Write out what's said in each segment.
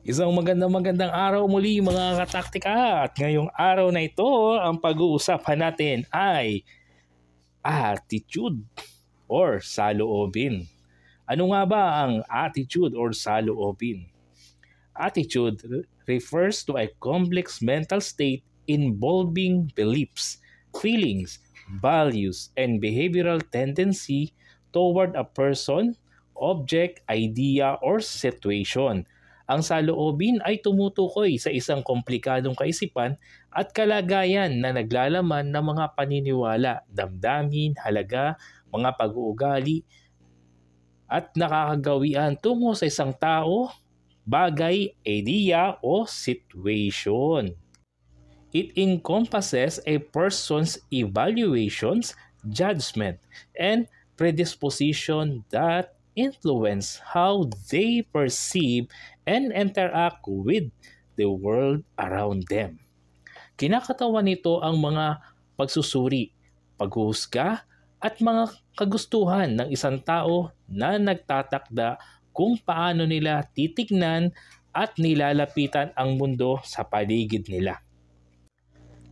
Isang magandang araw muli mga kataktika, at ngayong araw na ito ang pag-uusapan natin ay attitude or saloobin. Ano nga ba ang attitude or saloobin? Attitude refers to a complex mental state involving beliefs, feelings, values, and behavioral tendency toward a person, object, idea, or situation. Ang saloobin ay tumutukoy sa isang komplikadong kaisipan at kalagayan na naglalaman ng mga paniniwala, damdamin, halaga, mga pag-uugali at nakakagawian tungo sa isang tao, bagay, idea o situation. It encompasses a person's evaluations, judgment, and predisposition that influence how they perceive and interact with the world around them. Kinakatawan nito ang mga pagsusuri, paghuhusga, at mga kagustuhan ng isang tao na nagtatakda kung paano nila titignan at nilalapitan ang mundo sa paligid nila.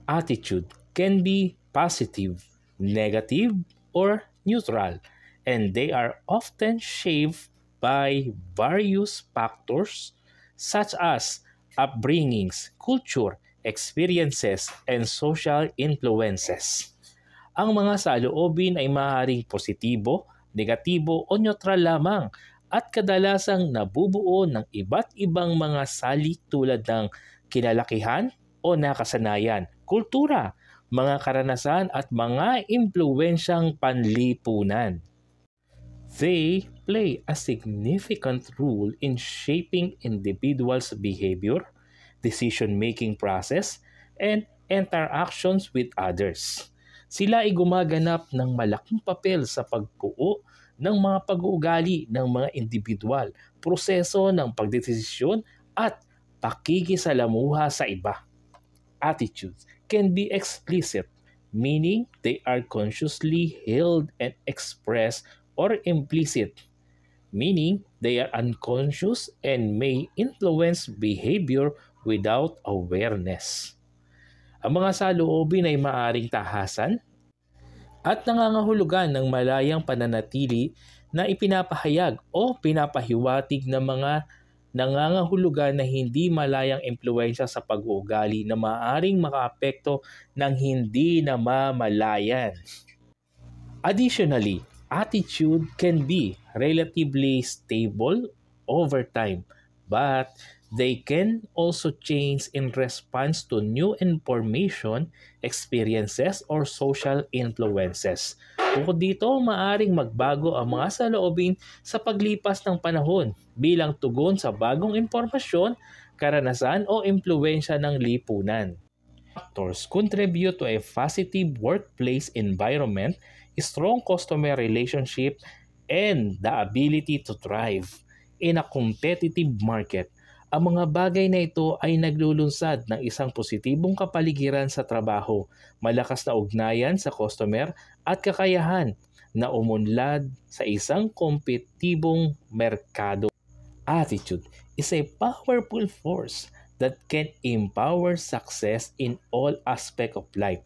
Attitude can be positive, negative, or neutral, and they are often shaped by various factors such as upbringings, culture, experiences, and social influences. Ang mga saloobin ay maaaring positibo, negatibo o neutral lamang at kadalasang nabubuo ng iba't ibang mga salik tulad ng kinalakihan o nakasanayan, kultura, mga karanasan at mga impluwensyang panlipunan. They play a significant role in shaping individuals' behavior, decision-making process, and interactions with others. Sila ay gumaganap ng malaking papel sa pagbuo ng mga pag-uugali ng mga individual, proseso ng pagdedesisyon at pakikisalamuha sa iba. Attitudes can be explicit, meaning they are consciously held and expressed, or implicit, meaning they are unconscious and may influence behavior without awareness. Ang mga saloobin ay maaaring tahasan at nangangahulugan ng malayang pananatili na ipinapahayag o pinapahiwatig ng mga nangangahulugan na hindi malayang impluwensya sa pag-uugali na maaaring makaapekto ng hindi namamalayan. Additionally, attitude can be relatively stable over time, but they can also change in response to new information, experiences, or social influences. Bukod dito, maaring magbago ang mga saloobin sa paglipas ng panahon bilang tugon sa bagong impormasyon, karanasan o impluwensya ng lipunan. Factors contribute to a positive workplace environment, strong customer relationship, and the ability to thrive in a competitive market. Ang mga bagay na ito ay naglulunsad ng isang positibong kapaligiran sa trabaho, malakas na ugnayan sa customer at kakayahan na umunlad sa isang kompetitibong merkado. Attitude is a powerful force that can empower success in all aspects of life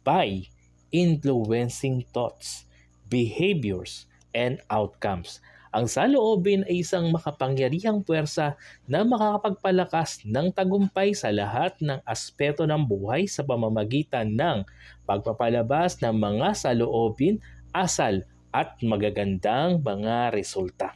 by influencing thoughts, behaviors, and outcomes. Ang saloobin ay isang makapangyarihang puwersa na makakapagpalakas ng tagumpay sa lahat ng aspeto ng buhay sa pamamagitan ng pagpapalabas ng mga saloobin, asal at magagandang mga resulta.